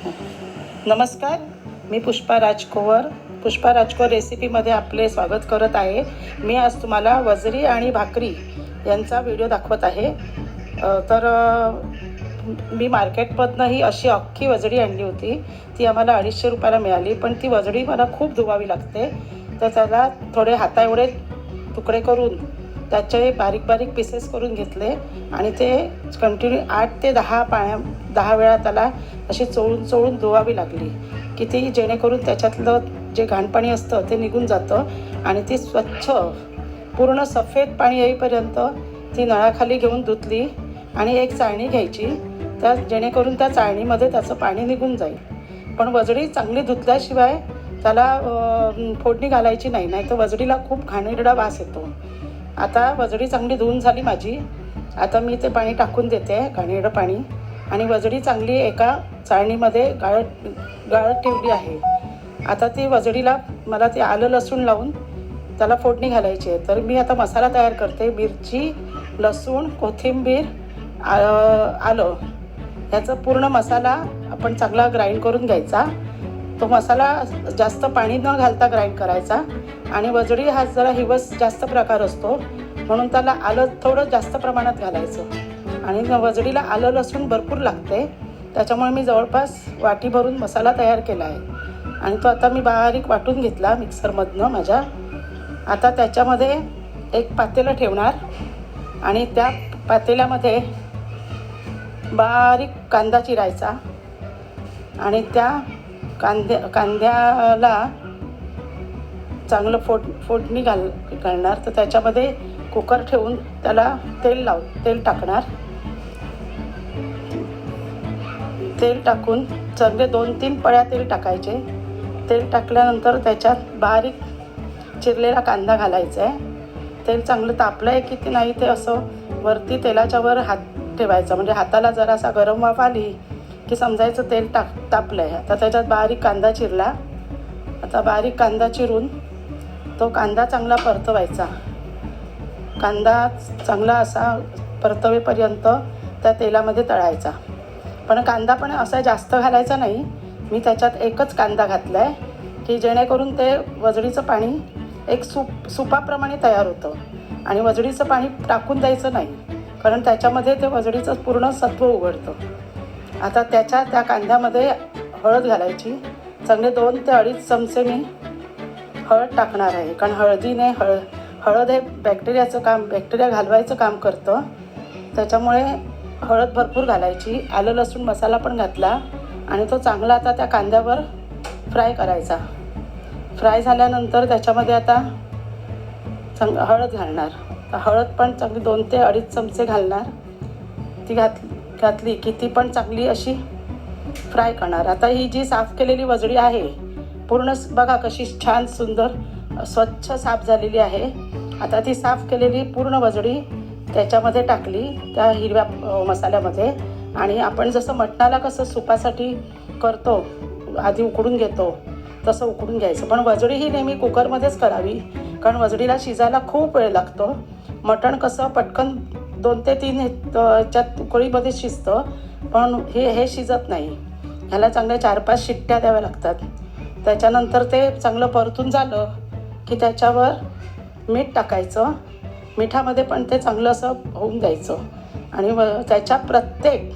नमस्कार, मी पुष्पा राजकोवर. पुष्पा राजकोवर रेसिपीमध्ये आपले स्वागत करत आहे. मी आज तुम्हाला वजरी आणि भाकरी यांचा व्हिडिओ दाखवत आहे. मी मार्केटमधनं ही अशी अख्खी वजरी आणली होती. ती आम्हाला 250 रुपयाला मिळाली, पण ती वजरी मला खूप धुवावी लागते. तर त्याला थोडे हाता एवढे तुकडे करून त्याचे बारीक बारीक पीसेस करून घेतले आणि ते कंटिन्यू 8 ते 10 वेळा त्याला अशी चोळून धुवावी लागली की ती जेणेकरून त्याच्यातलं जे घाणपाणी असतं ते निघून जातं आणि ती स्वच्छ पूर्ण सफेद पाणी येईपर्यंत ती नळाखाली घेऊन धुतली आणि एक चाळणी घ्यायची, त्या जेणेकरून त्या चाळणीमध्ये त्याचं पाणी निघून जाईल. पण वजडी चांगली धुतल्याशिवाय त्याला फोडणी घालायची नाही, नाहीतर वजडीला खूप घाणेरडा वास येतो. आता वजडी चांगली धुवून झाली माझी. आता मी ते पाणी टाकून देते, घाणेरडं पाणी, आणि वजडी चांगली एका चाळणीमध्ये गाळत ठेवली आहे. आता ती वजडीला मला ते आलं लसूण लावून त्याला फोडणी घालायची आहे. तर मी आता मसाला तयार करते. मिरची, लसूण, कोथिंबीर, आलं ह्याचा पूर्ण मसाला आपण चांगला ग्राइंड करून घ्यायचा. तो मसाला जास्त पाणी न घालता ग्राइंड करायचा. आणि वजडी हा जरा हिवस जास्त प्रकार असतो, म्हणून त्याला आलं थोडं जास्त प्रमाणात घालायचं. आणि वजडीला आलं लसूण भरपूर लागते, त्याच्यामुळे मी जवळपास वाटी भरून मसाला तयार केला आहे. आणि तो आता मी बारीक वाटून घेतला मिक्सरमधनं माझ्या. आता त्याच्यामध्ये एक पातेलं ठेवणार आणि त्या पातेल्यामध्ये बारीक कांदा चिरायचा आणि त्या कांद्याला चांगलं फोडणी घालणार. तर त्याच्यामध्ये कुकर ठेवून त्याला तेल टाकणार. तेल टाकून चांगले 2-3 पळ्या तेल टाकायचे. तेल टाकल्यानंतर त्याच्यात बारीक चिरलेला कांदा घालायचा आहे. तेल चांगलं तापलं आहे की नाही ते असं वरती तेलाच्या वर हात ठेवायचा, म्हणजे हाताला जरासा गरम वाफ आली की समजायचं तेल तापलं आहे. आता त्याच्यात बारीक कांदा चिरला. आता बारीक कांदा चिरून तो कांदा चांगला परतवायचा. कांदा चांगला असा परतवेपर्यंत त्या तेलामध्ये तळायचा. पण कांदा पण असा जास्त घालायचा नाही. मी त्याच्यात एकच कांदा घातला आहे की जेणेकरून ते वजडीचं पाणी एक सुपाप्रमाणे तयार होतं. आणि वजडीचं पाणी टाकून द्यायचं नाही, कारण त्याच्यामध्ये ते वजडीचं पूर्ण सत्व उघडतं. आता त्या कांद्यामध्ये हळद घालायची. चांगले 2 ते 2.5 चमचे मी हळद टाकणार आहे, कारण हळदीने हळद हे बॅक्टेरिया घालवायचं काम करतं. त्याच्यामुळे हळद भरपूर घालायची. आलं लसूण मसाला पण घातला आणि तो चांगला आता त्या कांद्यावर फ्राय करायचा. फ्राय झाल्यानंतर त्याच्यामध्ये आता हळद घालणार. हळद पण चांगली 2 ते 2.5 चमचे घालणार. ती घातली की ती पण चांगली अशी फ्राय करणार. आता ही जी साफ केलेली वजडी आहे पूर्ण बघा कशी छान सुंदर स्वच्छ साफ झालेली आहे. आता ती साफ केलेली पूर्ण वजडी त्याच्यामध्ये टाकली, त्या हिरव्या मसाल्यामध्ये. आणि आपण जसं मटणाला कसं सुपासाठी करतो, आधी उकडून घेतो, तसं उकडून घ्यायचं. पण वजडी ही नेहमी कुकरमध्येच करावी, कारण वजडीला शिजायला खूप वेळ लागतो. मटण कसं पटकन 2 ते 3 ह्याच्यात उकळीमध्ये शिजतं, पण हे शिजत नाही. ह्याला चांगल्या 4-5 शिट्ट्या द्याव्या लागतात. त्याच्यानंतर ते चांगलं परतून झालं की त्याच्यावर मीठ टाकायचं. मिठामध्ये पण ते चांगलं असं होऊन द्यायचं. आणि त्याच्या प्रत्येक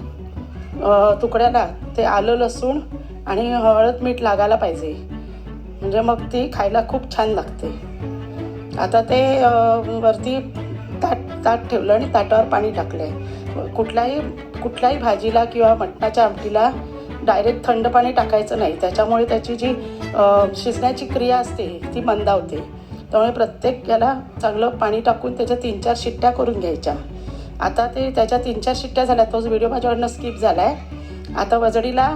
तुकड्याला ते आलं लसूण आणि हळद मीठ लागायला पाहिजे, म्हणजे मग ती खायला खूप छान लागते. आता ते वरती ताट ठेवलं आणि ताटावर पाणी टाकलं आहे. कुठल्याही भाजीला किंवा मटणाच्या आमटीला डायरेक्ट थंड पाणी टाकायचं नाही, त्याच्यामुळे त्याची जी शिजण्याची क्रिया असते ती मंदावते. त्यामुळे प्रत्येक याला चांगलं पाणी टाकून त्याच्या 3-4 शिट्ट्या करून घ्यायच्या. आता ते त्याच्या 3-4 शिट्ट्या झाल्या. तोच व्हिडिओ माझ्याकडनं स्किप झाला आहे. आता वजडीला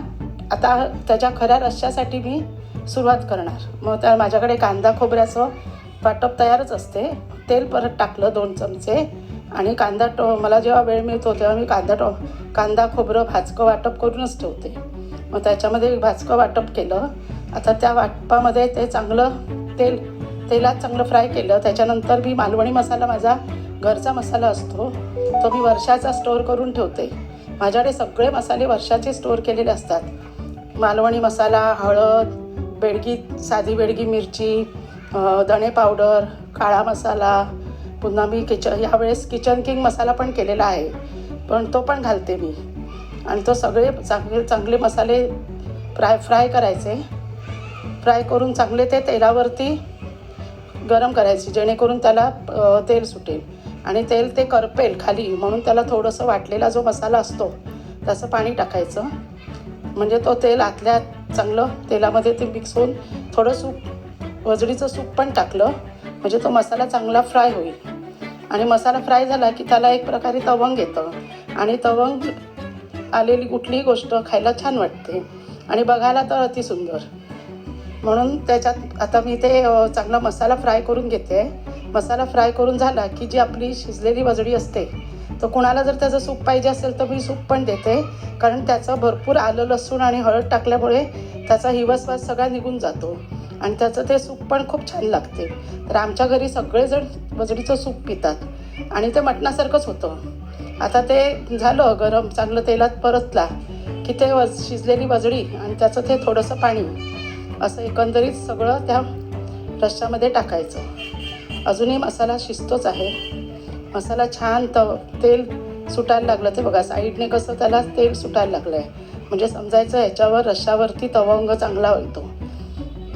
त्याच्या खऱ्या रश्श्यासाठी मी सुरुवात करणार. मग माझ्याकडे कांदा खोबऱ्याचं वाटप तयारच असते. तेल परत टाकलं 2 चमचे आणि मला जेव्हा वेळ मिळतो तेव्हा मी कांदा खोबरं भाजकं वाटप करूनच ठेवते. मग त्याच्यामध्ये भाजकं वाटप केलं. आता त्या वाटपामध्ये ते चांगलं तेलात चांगलं फ्राय केलं. त्याच्यानंतर मी मालवणी मसाला, माझा घरचा मसाला असतो, तो मी वर्षाचा स्टोअर करून ठेवते. माझ्याकडे सगळे मसाले वर्षाचे स्टोअर केलेले असतात. मालवणी मसाला, हळद, बेडगी, साधी बेडगी मिरची, धणे पावडर, काळा मसाला, पुन्हा मी यावेळेस किचन किंग मसाला पण केलेला आहे, पण तो पण घालते मी. आणि तो सगळे चांगले मसाले फ्राय करायचे. फ्राय करून चांगले ते तेलावरती गरम करायचे, जेणेकरून त्याला तेल सुटेल आणि तेल ते करपेल खाली, म्हणून त्याला थोडंसं वाटलेला जो मसाला असतो त्याचं पाणी टाकायचं. म्हणजे तो तेल आतल्या चांगलं तेलामध्ये ते मिक्स होऊन थोडं सूप, वजडीचं सूप पण टाकलं म्हणजे तो मसाला चांगला फ्राय होईल. आणि मसाला फ्राय झाला की त्याला एक प्रकारे तवंग येतं आणि तवंग आलेली कुठलीही गोष्ट खायला छान वाटते आणि बघायला तर अतिसुंदर. म्हणून त्याच्यात आता मी ते चांगला मसाला फ्राय करून घेते. मसाला फ्राय करून झाला की जी आपली शिजलेली वजडी असते, तर कुणाला जर त्याचं सूप पाहिजे असेल तर मी सूप पण देते, कारण त्याचं भरपूर आलं लसूण आणि हळद टाकल्यामुळे त्याचा हिवस्वाद सगळा निघून जातो आणि त्याचं ते सूप पण खूप छान लागते. तर आमच्या घरी सगळेजण वजडीचं सूप पितात आणि ते मटणासारखंच होतं. आता ते झालं गरम, चांगलं तेलात परतला की ते शिजलेली वजडी आणि त्याचं ते थोडंसं पाणी असं एकंदरीत सगळं त्या रश्श्यामध्ये टाकायचं. अजूनही मसाला शिजतोच आहे. मसाला छान तेल सुटायला लागलं, ते बघा साईडने कसं त्याला तेल सुटायला लागलं आहे, म्हणजे समजायचं ह्याच्यावर रश्श्यावरती तवंग चांगला होतो.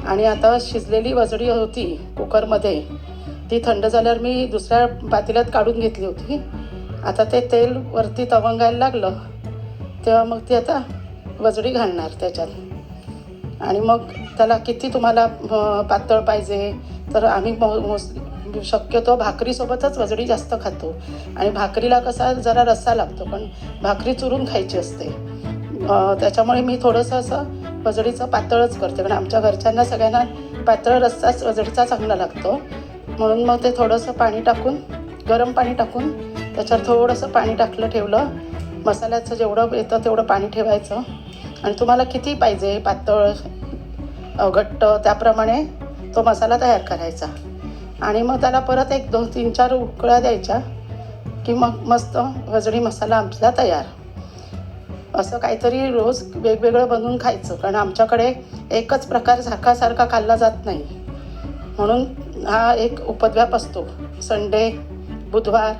आणि आता शिजलेली वजडी होती कुकरमध्ये, ती थंड झाल्यावर मी दुसऱ्या पातेल्यात काढून घेतली होती. आता ते तेल वरती तवंगायला लागलं तेव्हा मग ती आता वजडी घालणार त्याच्यात. आणि मग त्याला किती तुम्हाला पातळ पाहिजे, तर आम्ही शक्यतो भाकरीसोबतच वजडी जास्त खातो आणि भाकरीला कसा जरा रस्सा लागतो, पण भाकरी चुरून खायची असते. त्याच्यामुळे मी थोडंसं असं वजडीचं पातळच करते, कारण आमच्या घरच्यांना सगळ्यांना पातळ रस्साच वजडीचा चांगला लागतो. म्हणून मग ते थोडंसं पाणी टाकून, गरम पाणी टाकून त्याच्यावर थोडंसं पाणी ठेवलं. मसाल्याचं जेवढं येतं तेवढं पाणी ठेवायचं आणि तुम्हाला किती पाहिजे पातळ घट्ट त्याप्रमाणे तो मसाला तयार करायचा. आणि मग त्याला परत 1, 2, 3, 4 उकळ्या द्यायच्या की मग मस्त वजडी मसाला आमचा तयार. असं काहीतरी रोज वेगवेगळं बनवून खायचं, कारण आमच्याकडे एकच प्रकार सारखा खाल्ला जात नाही. म्हणून हा एक उपद्व्याप असतो. संडे, बुधवार,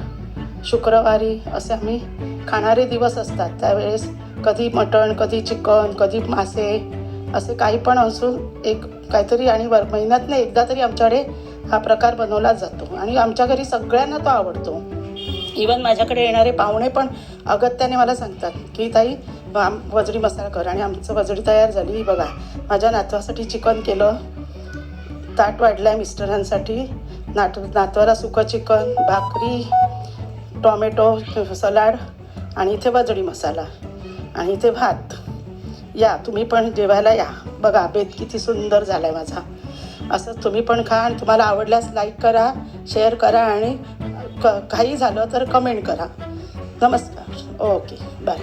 शुक्रवारी असे आम्ही खाणारे दिवस असतात. त्यावेळेस कधी मटण, कधी चिकन, कधी मासे, असे काही पण असून एक काहीतरी, आणि महिन्यातनं एकदा तरी आमच्याकडे हा प्रकार बनवला जातो आणि आमच्या घरी सगळ्यांना तो आवडतो. इवन माझ्याकडे येणारे पाहुणे पण अगत्याने मला सांगतात की ताई वजडी मसाला कर, आणि आमचं वजडी तयार झाली. बघा, माझ्या नातवासाठी चिकन केलं, ताट वाढलं आहे मिस्टरांसाठी, नातवाला सुकं चिकन, भाकरी, टॉमॅटो सलाड आणि इथे वजडी मसाला आणि इथे भात. या तुम्ही पण जेवायला या. बघा बेत किती सुंदर झाला आहे माझा. असं तुम्ही पण खा आणि तुम्हाला आवडल्यास लाईक करा, शेअर करा आणि काही झालं तर कमेंट करा. नमस्कार. Okay, bye.